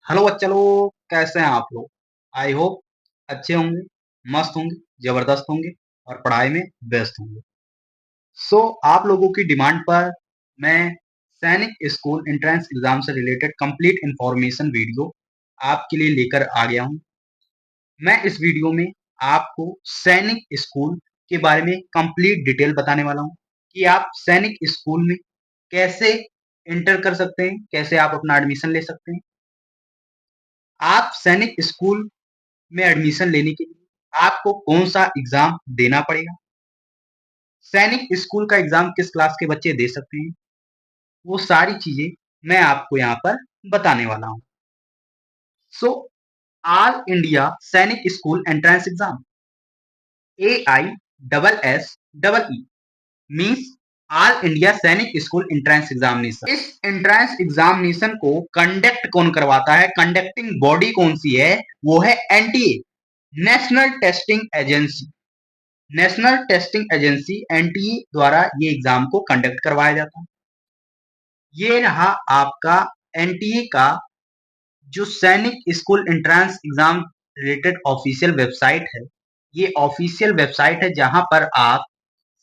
Hello बच्चा लोग, कैसे हैं आप लोग? आई होप अच्छे होंगे, मस्त होंगे, जबरदस्त होंगे और पढ़ाई में व्यस्त होंगे। आप लोगों की डिमांड पर मैं सैनिक स्कूल एंट्रेंस एग्जाम से रिलेटेड कंप्लीट इंफॉर्मेशन वीडियो आपके लिए लेकर आ गया हूं। मैं इस वीडियो में आपको सैनिक स्कूल के बारे में कंप्लीट डिटेल बताने वाला हूं कि आप सैनिक स्कूल में कैसे एंटर कर सकते हैं, कैसे आप अपना एडमिशन ले सकते हैं। आप सैनिक स्कूल में एडमिशन लेने के लिए आपको कौन सा एग्जाम देना पड़ेगा, सैनिक स्कूल का एग्जाम किस क्लास के बच्चे दे सकते हैं, वो सारी चीजें मैं आपको यहाँ पर बताने वाला हूँ। सो ऑल इंडिया सैनिक school entrance exam AISSEE means all India सैनिक स्कूल एंट्रेंस एग्जामिनेशन। इस एंट्रेंस एग्जामिनेशन को कंडक्ट कौन करवाता है, कंडक्टिंग बॉडी कौन सी है, वो है NTA, national testing agency. National testing agency NTA द्वारा ये एग्जाम को कंडक्ट करवाया जाता है। ये रहा आपका NTA का जो सैनिक school entrance exam related official website है। ये ऑफिशियल वेबसाइट है जहां पर आप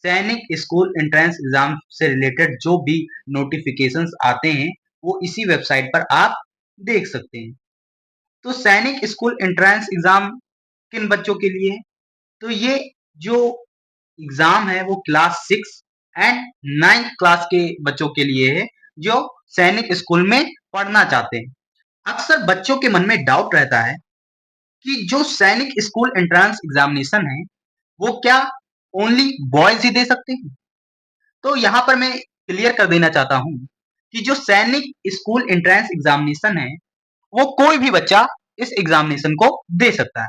सैनिक स्कूल एंट्रेंस एग्जाम से रिलेटेड जो भी नोटिफिकेशंस आते हैं वो इसी वेबसाइट पर आप देख सकते हैं। तो सैनिक स्कूल एंट्रेंस एग्जाम किन बच्चों के लिए है? तो ये जो एग्जाम है वो क्लास 6 एंड 9th क्लास के बच्चों के लिए है जो सैनिक स्कूल में पढ़ना चाहते हैं। अक्सर बच्चों के मन में डाउट रहता है कि जो सैनिक स्कूल एंट्रेंस एग्जामिनेशन है वो क्या ओनली बॉयज ही दे सकते हैं? तो यहाँ पर मैं क्लियर कर देना चाहता हूँ कि जो सैनिक स्कूल एंट्रेंस एग्जामिनेशन है वो कोई भी बच्चा इस एग्जामिनेशन को दे सकता है।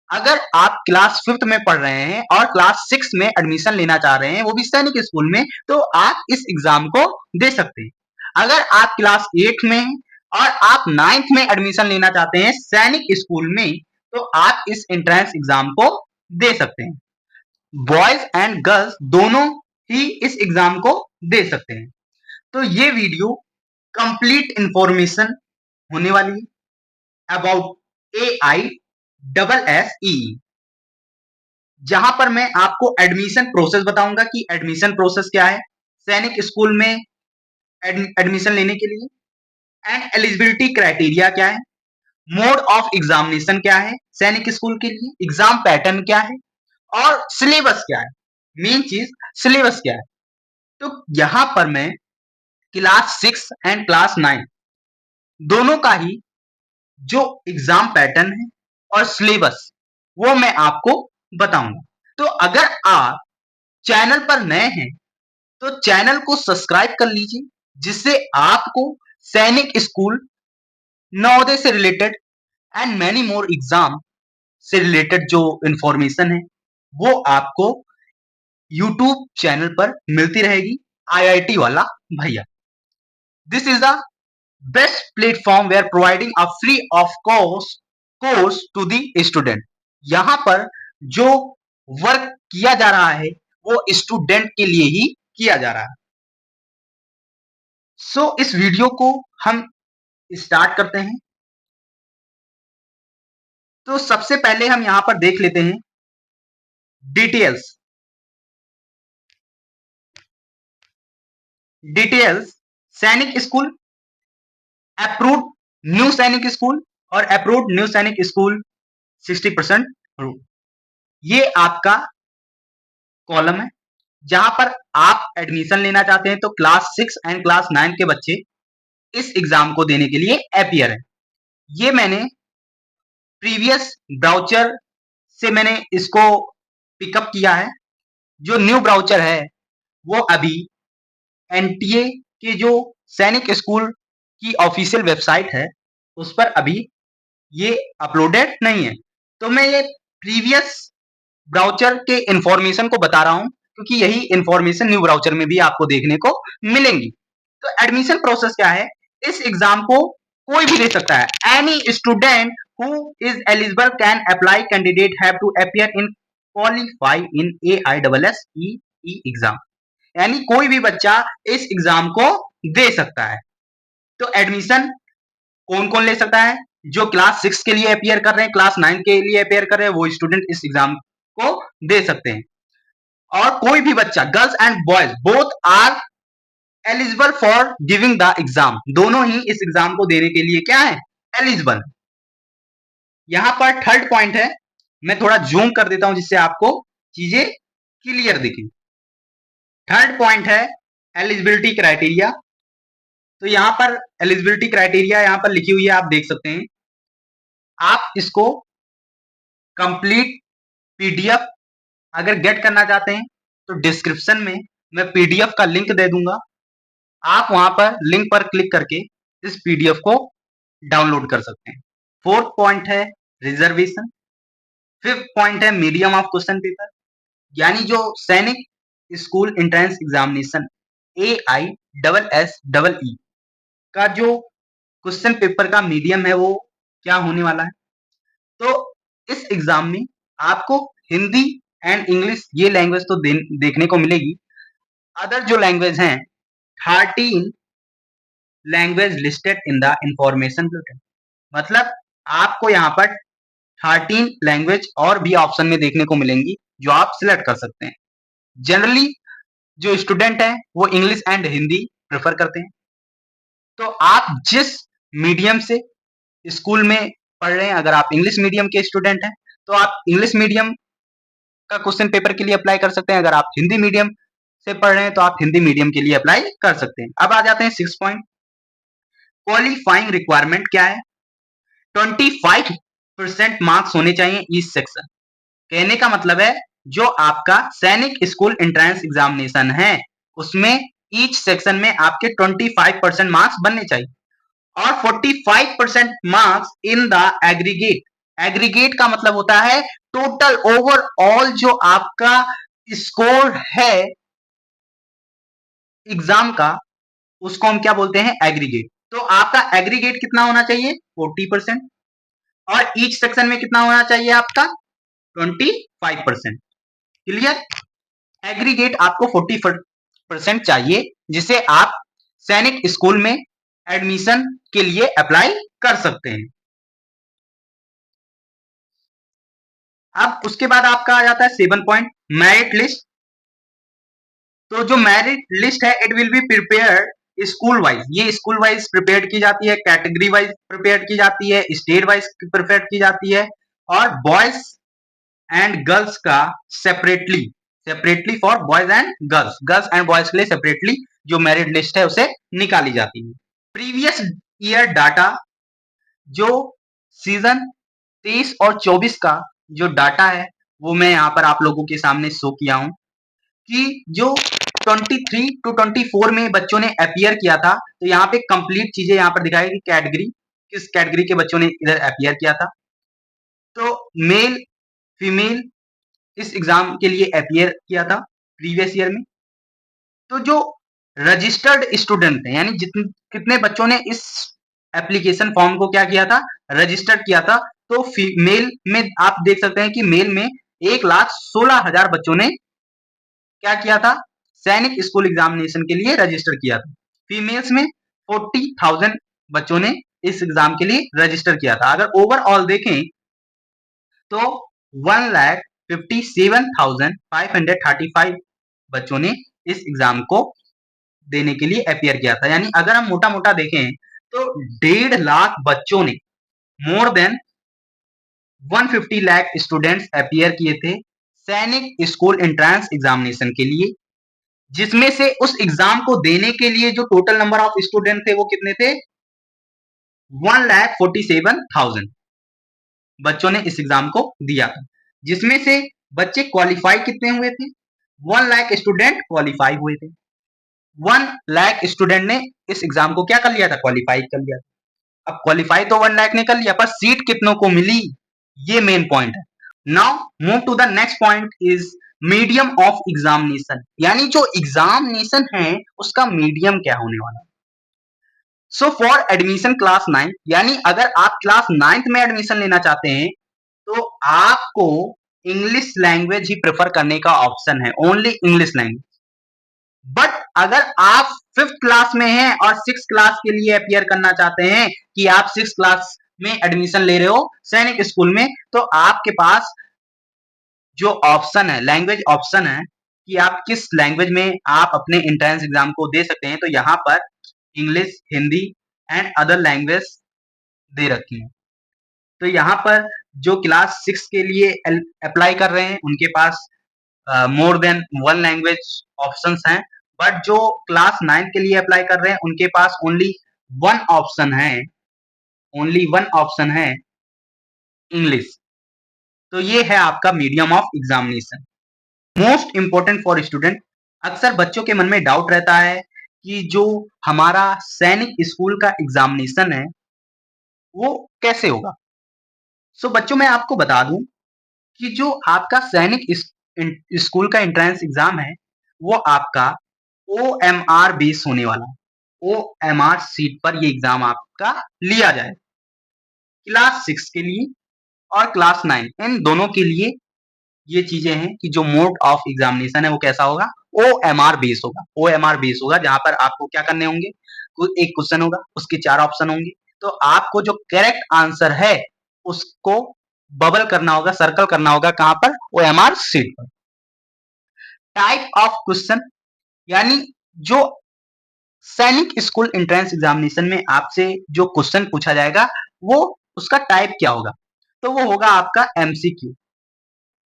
अगर आप क्लास 5th में पढ़ रहे हैं और क्लास 6 में एडमिशन लेना चाह रहे हैं वो भी सैनिक स्कूल में, तो आप इस एग्जाम को दे सकते हैं। अगर आप क्लास 8 में हैं और आप 9th में एडमिशन लेना चाहते हैं सैनिक स्कूल में, तो आप इस एंट्रेंस एग्जाम को दे सकते हैं। बॉयज एंड गर्ल्स दोनों ही इस एग्जाम को दे सकते हैं। तो ये वीडियो कंप्लीट इंफॉर्मेशन होने वाली है अबाउट AISSEE, जहां पर मैं आपको एडमिशन प्रोसेस बताऊंगा कि एडमिशन प्रोसेस क्या है सैनिक स्कूल में एडमिशन लेने के लिए, एंड एलिजिबिलिटी क्राइटेरिया क्या है, मोड ऑफ एग्जामिनेशन क्या है सैनिक स्कूल के लिए, एग्जाम पैटर्न क्या है और सिलेबस क्या है। मेन चीज सिलेबस क्या है। तो यहां पर मैं क्लास 6 एंड क्लास 9 दोनों का ही जो एग्जाम पैटर्न है और सिलेबस वो मैं आपको बताऊंगा। तो अगर आप चैनल पर नए हैं तो चैनल को सब्सक्राइब कर लीजिए जिससे आपको सैनिक स्कूल, नवोदय से related and many more exam से रिलेटेड जो इंफॉर्मेशन है वो आपको यूट्यूब चैनल पर मिलती रहेगी। IIT वाला भैया, this is the best platform where providing a free of course to the student. यहाँ पर जो वर्क किया जा रहा है वो स्टूडेंट के लिए ही किया जा रहा है। इस वीडियो को हम स्टार्ट करते हैं। तो सबसे पहले हम यहां पर देख लेते हैं डिटेल्स। डिटेल्स सैनिक स्कूल, अप्रूव्ड न्यू सैनिक स्कूल और अप्रूव्ड न्यू सैनिक स्कूल 60% ये आपका कॉलम है जहां पर आप एडमिशन लेना चाहते हैं। तो क्लास 6 एंड क्लास 9 के बच्चे इस एग्जाम को देने के लिए अपियर है। ये मैंने प्रीवियस ब्राउचर से मैंने इसको पिकअप किया है। जो न्यू ब्राउचर है वो अभी NTA के जो सैनिक स्कूल की ऑफिशियल वेबसाइट है उस पर अभी ये अपलोडेड नहीं है। तो मैं ये प्रीवियस ब्राउचर के इंफॉर्मेशन को बता रहा हूं क्योंकि यही इंफॉर्मेशन न्यू ब्राउचर में भी आपको देखने को मिलेंगी। तो एडमिशन प्रोसेस क्या है, इस एग्जाम को कोई भी दे सकता है। Any student who is eligible can apply, candidate have to appear in qualify in AISSEE exam. यानी कोई भी बच्चा इस एग्जाम को दे सकता है। तो एडमिशन कौन कौन ले सकता है? जो क्लास 6 के लिए अपियर कर रहे हैं, क्लास 9 के लिए अपियर कर रहे हैं, वो स्टूडेंट इस एग्जाम को दे सकते हैं। और कोई भी बच्चा, girls and boys both are eligible for giving the exam, दोनों ही इस एग्जाम को देने के लिए क्या है? एलिजिबल। यहां पर थर्ड पॉइंट है, मैं थोड़ा जूम कर देता हूं जिससे आपको चीजें क्लियर दिखें। थर्ड पॉइंट है एलिजिबिलिटी क्राइटेरिया। तो यहां पर एलिजिबिलिटी क्राइटेरिया यहां पर लिखी हुई है, आप देख सकते हैं। आप इसको कंप्लीट पीडीएफ अगर गेट करना चाहते हैं तो डिस्क्रिप्शन में मैं पीडीएफ का लिंक दे दूंगा, आप वहां पर लिंक पर क्लिक करके इस पीडीएफ को डाउनलोड कर सकते हैं। फोर्थ पॉइंट है रिजर्वेशन। फिफ्थ पॉइंट है मीडियम ऑफ क्वेश्चन पेपर, यानी जो सैनिक स्कूल एंट्रेंस एग्जामिनेशन AISSEE का जो क्वेश्चन पेपर का मीडियम है वो क्या होने वाला है। तो इस एग्जाम में आपको हिंदी एंड इंग्लिश ये लैंग्वेज तो देखने को मिलेगी। अदर जो लैंग्वेज हैं 13 language listed in the information bulletin, मतलब आपको यहाँ पर 13 लैंग्वेज और भी ऑप्शन में देखने को मिलेंगी जो आप सिलेक्ट कर सकते हैं। जनरली जो स्टूडेंट है वो इंग्लिश एंड हिंदी प्रेफर करते हैं। तो आप जिस मीडियम से स्कूल में पढ़ रहे हैं, अगर आप इंग्लिश मीडियम के स्टूडेंट हैं तो आप इंग्लिश मीडियम का क्वेश्चन पेपर के लिए अप्लाई कर सकते हैं। अगर आप हिंदी मीडियम से पढ़ रहे हैं तो आप हिंदी मीडियम के लिए अप्लाई कर सकते हैं। अब आ जाते हैं 6 पॉइंट, क्वालिफाइंग रिक्वायरमेंट क्या है? 25% मार्क्स होने चाहिए ईच सेक्शन। कहने का मतलब है जो आपका सैनिक स्कूल एंट्रेंस एग्जामिनेशन है उसमें ईच सेक्शन में आपके 25% मार्क्स बनने चाहिए और 45% marks in the aggregate. Aggregate का मतलब होता है टोटल ओवरऑल जो आपका स्कोर है एग्जाम का, उसको हम क्या बोलते हैं? एग्रीगेट। तो आपका एग्रीगेट कितना होना चाहिए? 40%। और ईच सेक्शन में कितना होना चाहिए आपका? 25%। क्लियर? एग्रीगेट आपको 40% चाहिए जिसे आप सैनिक स्कूल में एडमिशन के लिए अप्लाई कर सकते हैं। अब उसके बाद आपका आ जाता है 7 पॉइंट, मेरिट लिस्ट। तो जो मेरिट लिस्ट है it will be prepared school wise, ये स्कूल वाइज प्रिपेयर की जाती है, कैटेगरी वाइज प्रिपेयर की जाती है, स्टेट वाइज प्रिपेयर की जाती है और बॉयज एंड गर्ल्स का separately, separately for boys and girls, girls and boys के लिए सेपरेटली जो मेरिट लिस्ट है उसे निकाली जाती है। प्रीवियस ईयर डाटा, जो सीजन 23 और 24 का जो डाटा है वो मैं यहाँ पर आप लोगों के सामने शो किया हूं कि जो 23 टू 24 में बच्चों ने अपियर किया था, तो यहाँ पे कंप्लीट चीजें यहाँ पर दिखाई कि कैटेगरी, किस कैटेगरी के बच्चों ने इधर अपियर किया था। तो मेल फीमेल इस एग्जाम के लिए अपियर किया था प्रीवियस ईयर में। तो जो रजिस्टर्ड स्टूडेंट है यानी कितने बच्चों ने इस एप्लीकेशन फॉर्म को क्या किया था? रजिस्टर्ड किया था। तो फीमेल में आप देख सकते हैं कि मेल में 1,16,000 बच्चों ने क्या किया था? सैनिक स्कूल एग्जामिनेशन के लिए रजिस्टर किया था। फीमेल्स में 40,000 बच्चों ने इस एग्जाम के लिए रजिस्टर किया था। अगर ओवरऑल देखें तो 1,57,535 बच्चों ने इस एग्जाम को देने के लिए अपियर किया था। यानी अगर हम मोटा मोटा देखें तो 1.5 लाख बच्चों ने, more than 150 lakh students appear किए थे सैनिक स्कूल एंट्रेंस एग्जामिनेशन के लिए, जिसमें से उस एग्जाम को देने के लिए जो टोटल नंबर ऑफ स्टूडेंट थे वो कितने थे? 1,47,000 बच्चों ने इस एग्जाम को दिया था, जिसमें से बच्चे क्वालिफाई कितने हुए थे? 1 लाख स्टूडेंट क्वालिफाई हुए थे। 1 लाख स्टूडेंट ने इस एग्जाम को क्या कर लिया था? क्वालिफाई कर लिया। अब क्वालिफाई तो 1 लाख ने कर लिया, पर सीट कितनों को मिली, ये मेन पॉइंट है। Now move to the next point is medium of examination, यानी जो एग्जामिनेशन है उसका मीडियम क्या होने वाला है। सो फॉर एडमिशन क्लास 9, यानी अगर आप क्लास 9th में एडमिशन लेना चाहते हैं तो आपको इंग्लिश लैंग्वेज ही प्रेफर करने का ऑप्शन है, ओनली इंग्लिश लैंग्वेज। बट अगर आप 5th क्लास में हैं और 6th क्लास के लिए अपियर करना चाहते हैं कि आप 6th क्लास में एडमिशन ले रहे हो सैनिक स्कूल में, तो आपके पास जो ऑप्शन है, लैंग्वेज ऑप्शन है कि आप किस लैंग्वेज में आप अपने एंट्रेंस एग्जाम को दे सकते हैं। तो यहाँ पर English, Hindi and other language दे रखी है। तो यहाँ पर जो क्लास 6 के लिए अप्लाई कर रहे हैं उनके पास मोर देन 1 लैंग्वेज ऑप्शंस हैं, बट जो क्लास 9 के लिए अप्लाई कर रहे हैं उनके पास ओनली 1 ऑप्शन है, ओनली 1 ऑप्शन है इंग्लिश। तो ये है आपका medium of examination. Most important for student, अक्सर बच्चों के मन में डाउट रहता है कि जो हमारा सैनिक स्कूल का एग्जामिनेशन है वो कैसे होगा। सो बच्चों मैं आपको बता दूं कि जो आपका सैनिक स्कूल का एंट्रेंस एग्जाम है वो आपका OMR बेस होने वाला है। OMR सीट पर ये एग्जाम आपका लिया जाए। क्लास 6 के लिए और क्लास 9 इन दोनों के लिए ये चीजें हैं कि जो मोड ऑफ एग्जामिनेशन है वो कैसा होगा, OMR बेस होगा। OMR बेस होगा जहां पर आपको क्या करने होंगे, एक क्वेश्चन होगा, उसके 4 ऑप्शन होंगे, तो आपको जो करेक्ट आंसर है उसको बबल करना होगा, सर्कल करना होगा, कहां पर, OMR सीट पर। टाइप ऑफ क्वेश्चन, यानी जो सैनिक स्कूल एंट्रेंस एग्जामिनेशन में आपसे जो क्वेश्चन पूछा जाएगा वो उसका टाइप क्या होगा, तो वो होगा आपका MCQ।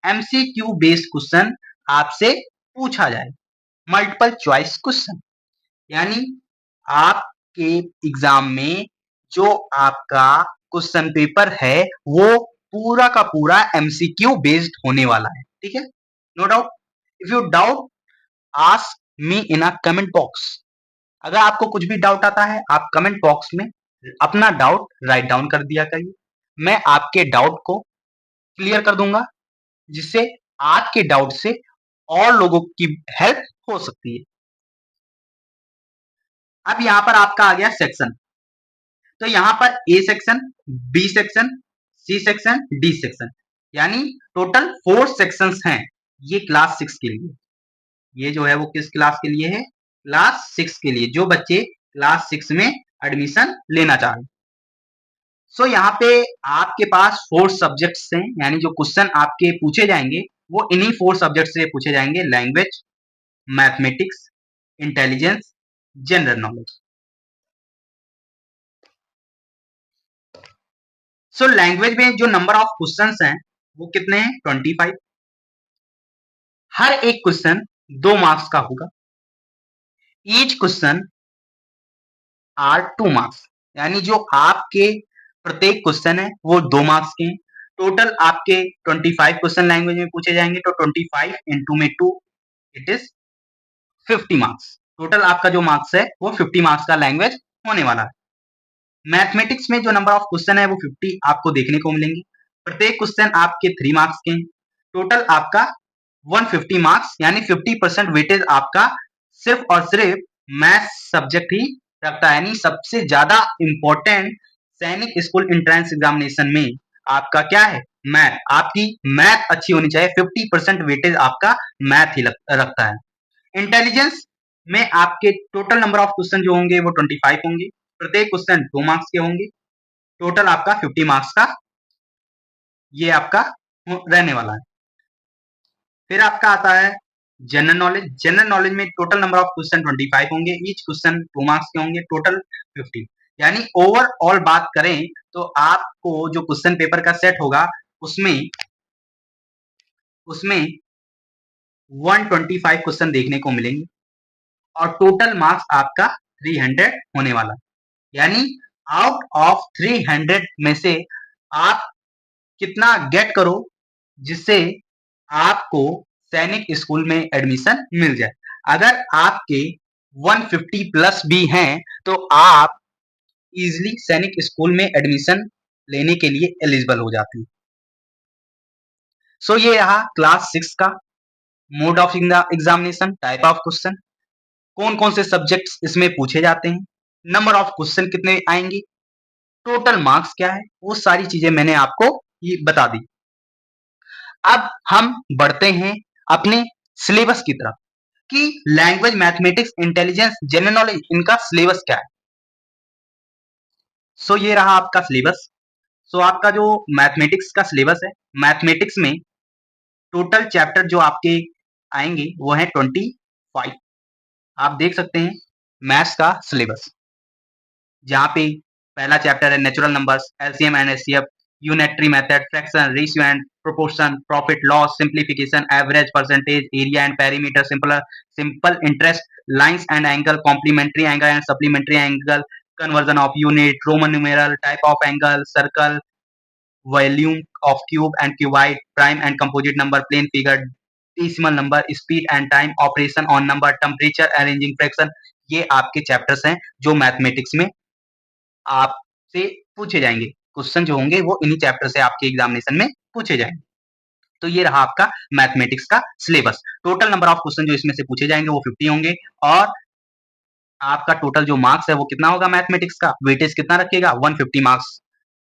MCQ बेस्ड क्वेश्चन आपसे पूछा जाए, मल्टीपल चॉइस क्वेश्चन, यानी आपके एग्जाम में जो आपका क्वेश्चन पेपर है वो पूरा का पूरा MCQ बेस्ड होने वाला है, ठीक है, no doubt. If you doubt ask me in a comment box. अगर आपको कुछ भी डाउट आता है आप कमेंट बॉक्स में अपना डाउट राइट डाउन कर दिया करिए, मैं आपके डाउट को क्लियर कर दूंगा, जिससे आपके डाउट से और लोगों की हेल्प हो सकती है। अब यहां पर आपका आ गया सेक्शन, तो यहां पर A section, B section, C section, D section, यानी टोटल 4 सेक्शंस हैं ये क्लास 6 के लिए। ये जो है वो किस क्लास के लिए है, क्लास 6 के लिए, जो बच्चे क्लास 6 में एडमिशन लेना चाह रहे हैं। सो यहाँ पे आपके पास 4 सब्जेक्ट्स हैं, यानी जो क्वेश्चन आपके पूछे जाएंगे वो इन्हीं 4 सब्जेक्ट से पूछे जाएंगे, language, mathematics, intelligence, general knowledge. So language में जो नंबर ऑफ क्वेश्चंस हैं वो कितने हैं, 25। हर एक क्वेश्चन 2 मार्क्स का होगा। ईच क्वेश्चन आर 2 मार्क्स, यानी जो आपके प्रत्येक क्वेश्चन है वो 2 मार्क्स के हैं। टोटल आपके 25 क्वेश्चन लैंग्वेज में पूछे जाएंगे, तो 25 इंटू में 2 इट इज 50 मार्क्स। टोटल आपका जो मार्क्स है वो 50 मार्क्स का लैंग्वेज होने वाला है। मैथमेटिक्स में जो नंबर ऑफ क्वेश्चन है वो 50 आपको देखने को मिलेंगे। प्रत्येक क्वेश्चन आपके 3 मार्क्स के हैं। टोटल आपका 150 मार्क्स, यानी 50% वेटेज आपका सिर्फ और सिर्फ मैथ सब्जेक्ट ही रखता है, यानी सबसे ज्यादा इंपॉर्टेंट सैनिक स्कूल एंट्रेंस एग्जामिनेशन में आपका क्या है, मैथ। आपकी मैथ अच्छी होनी चाहिए, 50% वेटेज आपका मैथ ही रखता है। इंटेलिजेंस में आपके टोटल नंबर ऑफ क्वेश्चन जो होंगे वो 25 होंगे। प्रत्येक क्वेश्चन 2 मार्क्स के होंगे। टोटल आपका 50 मार्क्स का ये आपका रहने वाला है। फिर आपका आता है जनरल नॉलेज। जनरल नॉलेज में टोटल नंबर ऑफ क्वेश्चन 25 होंगे, ईच क्वेश्चन 2 मार्क्स के होंगे, टोटल 50। यानी ओवरऑल बात करें तो आपको जो क्वेश्चन पेपर का सेट होगा उसमें उसमें 125 क्वेश्चन देखने को मिलेंगे और टोटल मार्क्स आपका 300 होने वाला, यानी आउट ऑफ 300 में से आप कितना गेट करो जिससे आपको सैनिक स्कूल में एडमिशन मिल जाए। अगर आपके 150 प्लस भी हैं तो आप इजीली सैनिक स्कूल में एडमिशन लेने के लिए एलिजिबल हो जाते हैं। सो ये रहा क्लास 6 का mode of examination, type of question, कौन कौन से सब्जेक्ट्स इसमें पूछे जाते हैं, नंबर ऑफ क्वेश्चन कितने आएंगे, टोटल मार्क्स क्या है, वो सारी चीजें मैंने आपको ये बता दी। अब हम बढ़ते हैं अपने सिलेबस की तरफ कि language, mathematics, intelligence, general knowledge, इनका सिलेबस क्या है। सो ये रहा आपका सिलेबस। सो आपका जो मैथमेटिक्स का सिलेबस है, मैथमेटिक्स में टोटल चैप्टर जो आपके आएंगे वो है 25। आप देख सकते हैं मैथ्स का सिलेबस, जहाँ पे पहला चैप्टर है natural numbers, LCM and HCF, unitary method, fraction, ratio and proportion, profit loss, simplification, average, percentage, area and perimeter, simple interest, lines and angle, complementary angle and supplementary angle, conversion of unit, Roman numeral, type of angle, circle, volume of cube and cuboid, prime and composite number, plane figure, decimal number, speed and time, operation on number, temperature, arranging fraction. ये आपके chapters हैं जो mathematics में आपसे पूछे जाएंगे। Question जो होंगे वो इन्हीं चैप्टर से आपके एग्जामिनेशन में पूछे जाएंगे। तो ये रहा आपका मैथमेटिक्स का syllabus. Total number of question जो इसमें से पूछे जाएंगे वो 50 होंगे, और आपका टोटल जो मार्क्स है वो कितना होगा मैथमेटिक्स का, वेटेज कितना रखेगा, 150 मार्क्स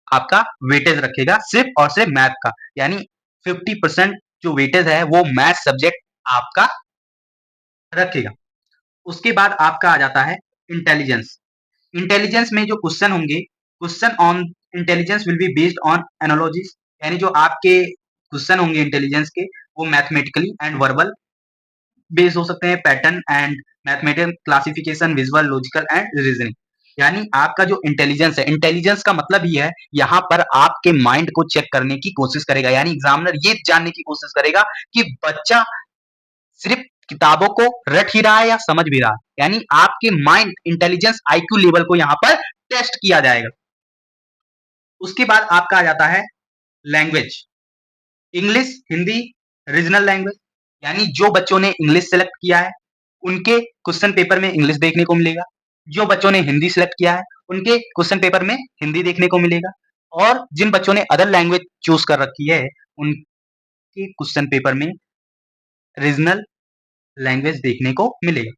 आपका वेटेज रखेगा सिर्फ और सिर्फ मैथ का। यानी 50% जो वेटेज है वो मैथ सब्जेक्ट आपका रखेगा। उसके बाद आपका आ जाता है इंटेलिजेंस। इंटेलिजेंस में जो क्वेश्चन होंगे, question on intelligence will be based on analogies. यानी जो आपके क्वेश्चन होंगे इंटेलिजेंस के वो मैथमेटिकली एंड वर्बल बेस्ड हो सकते हैं, pattern and mathematical classification, visual, logical and reasoning. यानी आपका जो इंटेलिजेंस है, इंटेलिजेंस का मतलब ही है यहाँ पर आपके माइंड को चेक करने की कोशिश करेगा। यानी एग्जामिनर ये जानने की कोशिश करेगा कि बच्चा सिर्फ किताबों को रट ही रहा है या समझ भी रहा है। यानी आपके माइंड इंटेलिजेंस आईक्यू लेवल को यहाँ पर टेस्ट किया जाएगा। उसके बाद आपका आ जाता है language, English, Hindi, regional language. यानी जो बच्चों ने इंग्लिश सेलेक्ट किया है उनके क्वेश्चन पेपर में इंग्लिश देखने को मिलेगा, जो बच्चों ने हिंदी सेलेक्ट किया है उनके क्वेश्चन पेपर में हिंदी देखने को मिलेगा, और जिन बच्चों ने अदर लैंग्वेज चूज कर रखी है उनके क्वेश्चन पेपर में रीजनल लैंग्वेज देखने को मिलेगा।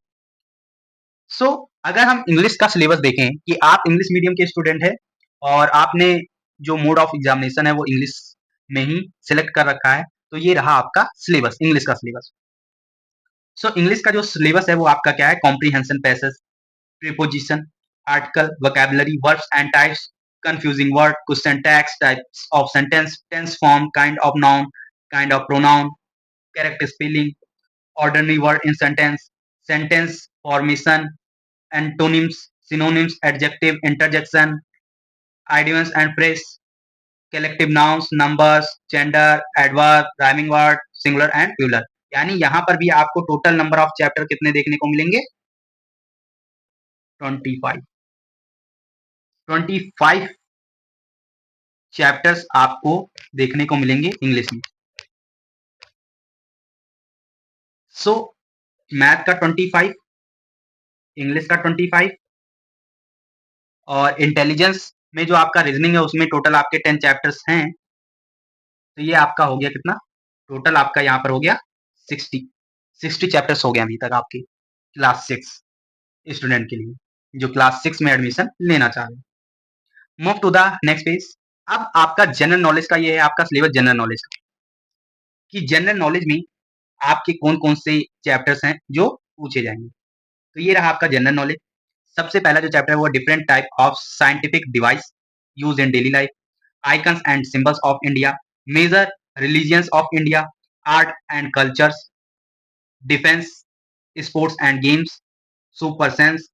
सो अगर हम इंग्लिश का सिलेबस देखें कि आप इंग्लिश मीडियम के स्टूडेंट है और आपने जो मोड ऑफ एग्जामिनेशन है वो इंग्लिश में ही सिलेक्ट कर रखा है, तो ये रहा आपका सिलेबस, इंग्लिश का सिलेबस। सो इंग्लिश का जो सिलेबस है वो आपका क्या है, comprehension, passage, preposition, article, vocabulary, verbs and types, confusing word, question tags, types of sentence, tense form, kind of noun, kind of pronoun, character spelling, ordinary word in sentence, sentence formation, antonyms, synonyms, adjective, interjection, idioms and phrase, collective nouns, numbers, gender, adverb, rhyming word, singular and plural। यानी यहाँ पर भी आपको total number of chapter कितने देखने को मिलेंगे, 25। 25 chapters आपको देखने को मिलेंगे इंग्लिश में। सो मैथ का 25, इंग्लिश का 25, और इंटेलिजेंस में जो आपका रीजनिंग है उसमें टोटल आपके 10 चैप्टर्स हैं। तो ये आपका हो गया कितना, टोटल आपका यहाँ पर हो गया 60 चैप्टर्स हो गए अभी तक आपके क्लास 6 स्टूडेंट के लिए, जो क्लास 6 में एडमिशन लेना चाह रहे हैं। Move to the next page. अब आपका जनरल नॉलेज का ये है आपका सिलेबस, जनरल नॉलेज का, कि जनरल नॉलेज में आपके कौन कौन से चैप्टर्स हैं जो पूछे जाएंगे। तो ये रहा आपका जनरल नॉलेज। सबसे पहला जो चैप्टर है वो different type of scientific device use in daily life, icons and symbols of India, major religions of India, art and cultures, defense, sports and games, super sense,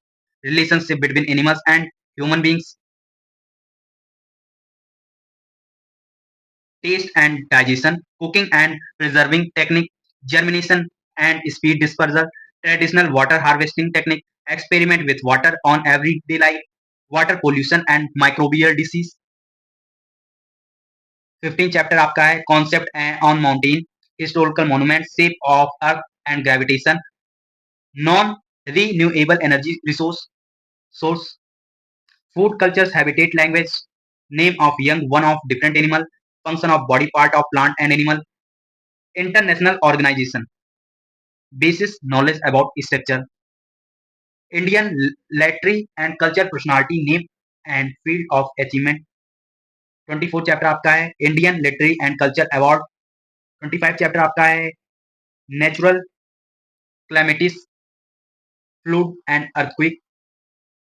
relationship between animals and human beings, taste and digestion, cooking and preserving technique, germination and speed dispersal, traditional water harvesting technique, experiment with water on everyday life, water pollution and microbial disease। 15 chapter आपका है concept on mountain, historical monument, shape of earth and gravitation, non renewable energy resource source, food cultures, habitat, language, name of young one of different animal, function of body part of plant and animal, international organization, basis knowledge about structure, Indian literary and culture personality, name and field of achievement. 24 chapter आपका है Indian literary and culture award. 25 chapter आपका है natural calamities flood and earthquake.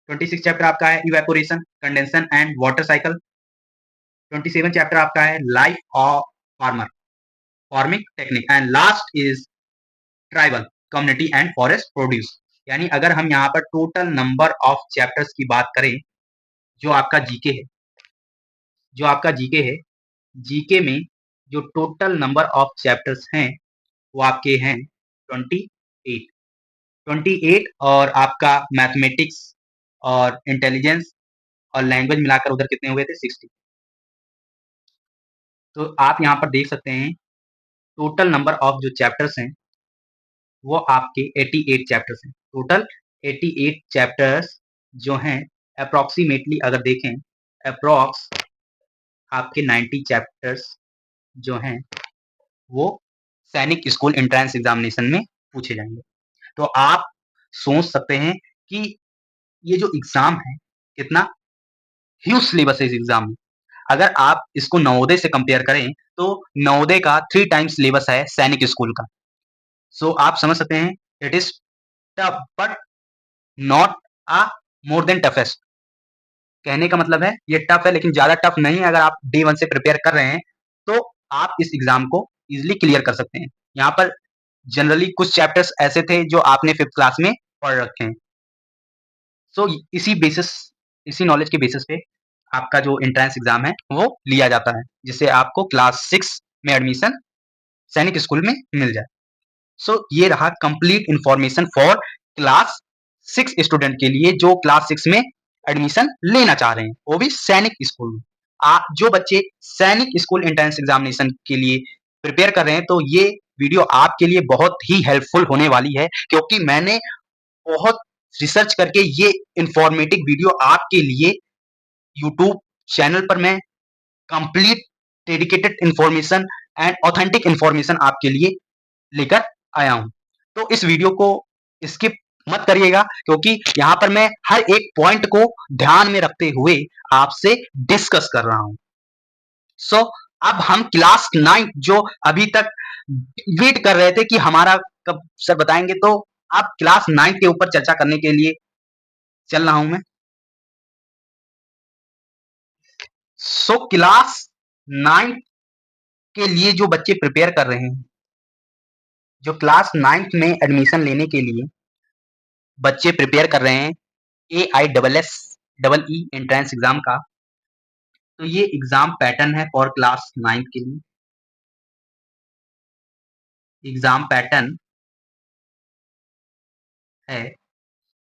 26 chapter आपका है evaporation, condensation and water cycle. 27 chapter आपका है life of farmer, farming technique and last is tribal community and forest produce. यानी अगर हम यहाँ पर टोटल नंबर ऑफ चैप्टर्स की बात करें, जो आपका जीके है, जो आपका जीके है, जीके में जो टोटल नंबर ऑफ चैप्टर्स हैं वो आपके हैं 28। 28 और आपका मैथमेटिक्स और इंटेलिजेंस और लैंग्वेज मिलाकर उधर कितने हुए थे 60। तो आप यहाँ पर देख सकते हैं टोटल नंबर ऑफ जो चैप्टर्स हैं वो आपके 88 चैप्टर्स हैं। टोटल 88 चैप्टर्स जो हैं अप्रॉक्सीमेटली अगर देखें अप्रॉक्स आपके 90 चैप्टर्स जो हैं वो सैनिक स्कूल एंट्रेंस एग्जामिनेशन में पूछे जाएंगे। तो आप सोच सकते हैं कि ये जो एग्जाम है कितना ह्यूज सिलेबस है इस एग्जाम में। अगर आप इसको नवोदय से कंपेयर करें तो नवोदय का 3 टाइम्स सिलेबस है सैनिक स्कूल का। सो आप समझ सकते हैं it is tough but not a more than toughest. कहने का मतलब है ये टफ है लेकिन ज्यादा टफ नहीं है। अगर आप डे 1 से प्रिपेयर कर रहे हैं तो आप इस एग्जाम को इजिली क्लियर कर सकते हैं। यहाँ पर जनरली कुछ चैप्टर्स ऐसे थे जो आपने 5th क्लास में पढ़ रखे हैं। सो इसी बेसिस, इसी नॉलेज के बेसिस पे आपका जो एंट्रेंस एग्जाम है वो लिया जाता है जिससे आपको क्लास 6 में एडमिशन सैनिक स्कूल में मिल जाए। सो ये रहा complete information for class 6 student के लिए जो क्लास 6 में एडमिशन लेना चाह रहे हैं वो भी सैनिक स्कूल में। जो बच्चे सैनिक स्कूल एंट्रेंस एग्जामिनेशन के लिए प्रिपेयर कर रहे हैं तो ये वीडियो आपके लिए बहुत ही हेल्पफुल होने वाली है क्योंकि मैंने बहुत रिसर्च करके ये इंफॉर्मेटिव वीडियो आपके लिए यूट्यूब चैनल पर मैं complete dedicated information and authentic information आपके लिए लेकर आया हूं। तो इस वीडियो को स्किप मत करिएगा क्योंकि यहां पर मैं हर एक पॉइंट को ध्यान में रखते हुए आपसे डिस्कस कर रहा हूं। सो अब हम क्लास 9 जो अभी तक वेट कर रहे थे कि हमारा कब सर बताएंगे, तो अब क्लास 9 के ऊपर चर्चा करने के लिए चल रहा हूं मैं। सो क्लास 9 के लिए जो बच्चे प्रिपेयर कर रहे हैं, जो क्लास 9 में एडमिशन लेने के लिए बच्चे प्रिपेयर कर रहे हैं AISSEE एंट्रेंस एग्जाम का, तो ये एग्जाम पैटर्न है फॉर क्लास 9 के लिए। एग्जाम पैटर्न है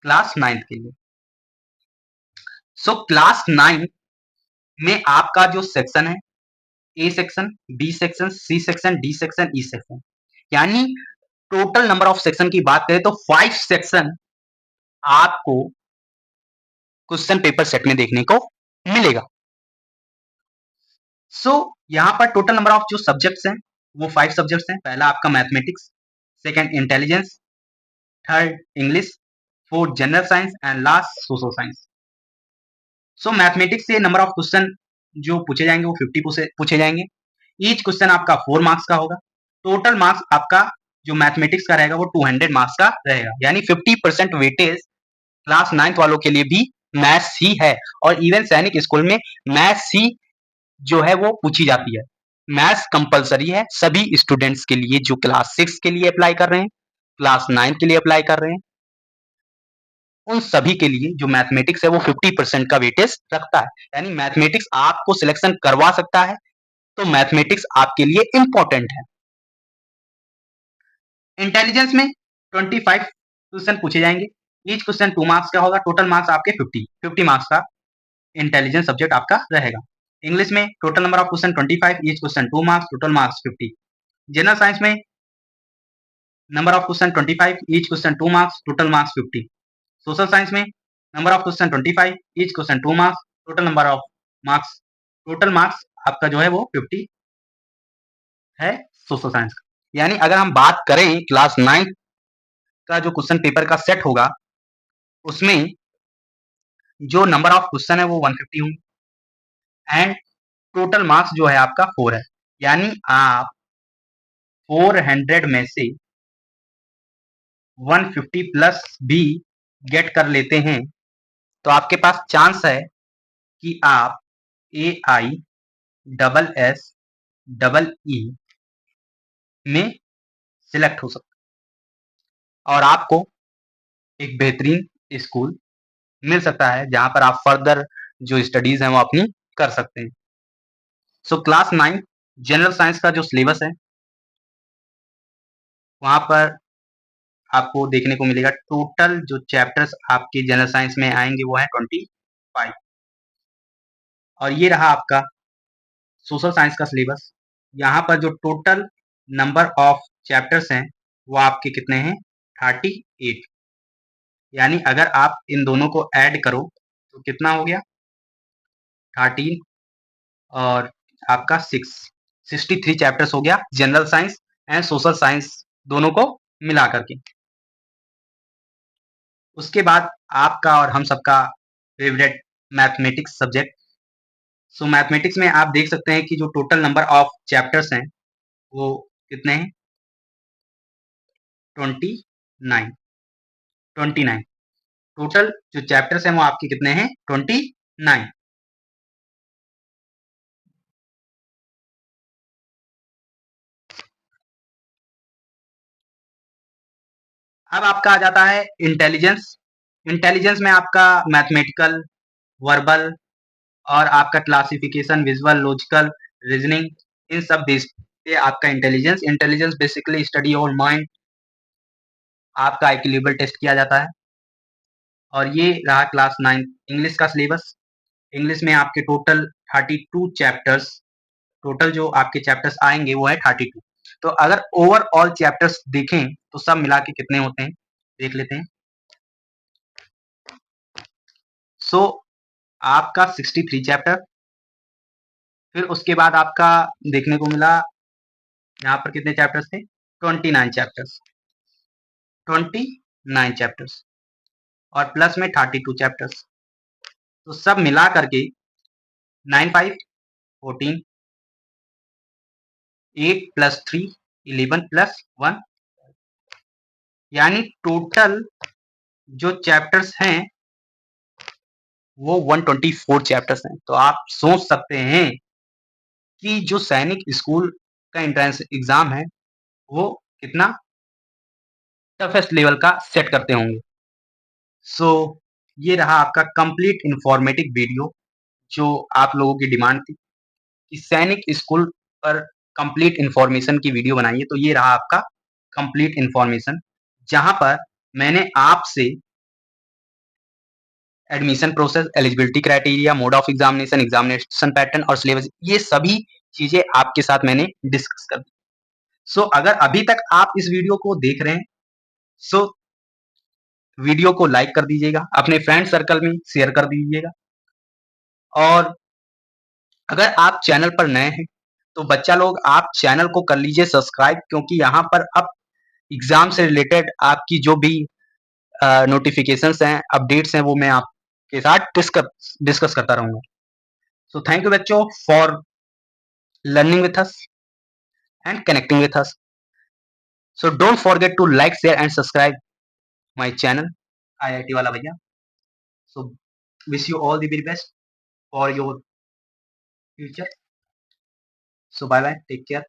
क्लास 9 के लिए। सो क्लास 9 में आपका जो सेक्शन है A section, B section, C section, D section, E section, यानी टोटल नंबर ऑफ सेक्शन की बात करें तो 5 सेक्शन आपको क्वेश्चन पेपर सेट में देखने को मिलेगा। सो यहाँ पर टोटल नंबर ऑफ जो सब्जेक्ट्स हैं वो 5 सब्जेक्ट्स हैं। पहला आपका mathematics, second intelligence, third English, fourth general science and last social science. So mathematics से नंबर ऑफ क्वेश्चन जो पूछे जाएंगे वो 50 पूछे जाएंगे। ईच क्वेश्चन आपका 4 मार्क्स का होगा। टोटल मार्क्स आपका जो मैथमेटिक्स का रहेगा वो 200 मार्क्स का रहेगा, यानी 50% वेटेज क्लास 9 वालों के लिए भी मैथ्स ही है। और इवन सैनिक स्कूल में मैथ्स ही जो है वो पूछी जाती है। मैथ्स कंपलसरी है सभी स्टूडेंट्स के लिए जो क्लास 6 के लिए अप्लाई कर रहे हैं, क्लास 9 के लिए अप्लाई कर रहे हैं, उन सभी के लिए जो मैथमेटिक्स है वो 50% का वेटेज रखता है। यानी मैथमेटिक्स आपको सिलेक्शन करवा सकता है, तो मैथमेटिक्स आपके लिए इंपॉर्टेंट है। इंटेलिजेंस में 25 क्वेश्चन पूछे जाएंगे। ईच क्वेश्चन 2 मार्क्स का होगा। टोटल मार्क्स आपके 50 मार्क्स का इंटेलिजेंस सब्जेक्ट आपका रहेगा। इंग्लिश में total number of question 25, each question 2 marks, total marks 50। General science में number of question 25, each question 2 marks, total marks 50। Social science में number of question 25, each question 2 marks, total number of marks, total marks आपका जो है वो 50 है social science का। यानी अगर हम बात करें क्लास 9 का जो क्वेश्चन पेपर का सेट होगा उसमें जो नंबर ऑफ क्वेश्चन है वो 150 होंगे एंड टोटल मार्क्स जो है आपका 4 है। यानी आप 400 में से 150 प्लस भी गेट कर लेते हैं तो आपके पास चांस है कि आप AISSEE में सिलेक्ट हो सकते और आपको एक बेहतरीन स्कूल मिल सकता है जहां पर आप फर्दर जो स्टडीज हैं वो अपनी कर सकते हैं। सो क्लास 9 जनरल साइंस का जो सिलेबस है वहां पर आपको देखने को मिलेगा टोटल जो चैप्टर्स आपके जनरल साइंस में आएंगे वो है 25 और ये रहा आपका सोशल साइंस का सिलेबस। यहाँ पर जो टोटल नंबर ऑफ चैप्टर्स हैं वो आपके कितने हैं 38 यानी अगर आप इन दोनों को ऐड करो तो कितना हो गया 13 और आपका 63 चैप्टर्स हो गया general science and social science दोनों को मिला करके। उसके बाद आपका और हम सबका फेवरेट मैथमेटिक्स सब्जेक्ट। सो मैथमेटिक्स में आप देख सकते हैं कि जो टोटल नंबर ऑफ चैप्टर्स हैं वो कितने हैं 29 29 टोटल जो चैप्टर्स हैं वो आपके कितने हैं 29। अब आपका आ जाता है इंटेलिजेंस। इंटेलिजेंस में आपका मैथमेटिकल वर्बल और आपका क्लासिफिकेशन विजुअल लॉजिकल रीजनिंग इन सब बेस पे आपका इंटेलिजेंस। इंटेलिजेंस बेसिकली स्टडी और माइंड आपका इक्विलिब्रियम टेस्ट किया जाता है। और ये रहा क्लास 9 इंग्लिश का सिलेबस। इंग्लिश में आपके टोटल 32 चैप्टर्स टोटल जो आपके चैप्टर्स आएंगे वो है 32। तो अगर ओवरऑल चैप्टर्स देखें तो सब मिला के कितने होते हैं देख लेते हैं। सो आपका 63 चैप्टर फिर उसके बाद आपका देखने को मिला यहाँ पर कितने चैप्टर्स थे 29 चैप्टर्स 29 चैप्टर्स और प्लस में 32 चैप्टर्स तो सब मिला करके 9 5 14 8 प्लस 3 11 प्लस 1 यानी टोटल जो चैप्टर्स हैं वो 124 चैप्टर्स हैं। तो आप सोच सकते हैं कि जो सैनिक स्कूल का एंट्रेंस एग्जाम है वो कितना टफेस्ट लेवल का सेट करते होंगे। सो ये रहा आपका कंप्लीट इंफॉर्मेटिव वीडियो जो आप लोगों की डिमांड थी कि सैनिक स्कूल पर कंप्लीट इंफॉर्मेशन की वीडियो बनाइए। तो ये रहा आपका कंप्लीट इंफॉर्मेशन जहां पर मैंने आपसे admission process eligibility criteria mode of examination examination pattern और सिलेबस ये सभी चीजें आपके साथ मैंने डिस्कस कर दी। सो अगर अभी तक आप इस वीडियो को देख रहे हैं सो वीडियो को लाइक कर दीजिएगा अपने फ्रेंड सर्कल में शेयर कर दीजिएगा और अगर आप चैनल पर नए हैं तो बच्चा लोग आप चैनल को कर लीजिए सब्सक्राइब क्योंकि यहाँ पर अब एग्जाम से रिलेटेड आपकी जो भी नोटिफिकेशंस हैं अपडेट्स हैं वो मैं आपके साथ डिस्कस करता रहूंगा। सो थैंक यू बच्चों for learning with us and connecting with us. So don't forget to like, share and subscribe my channel IIT Wala Bhaiya. So wish you all the very best for your future. So bye bye. Take care.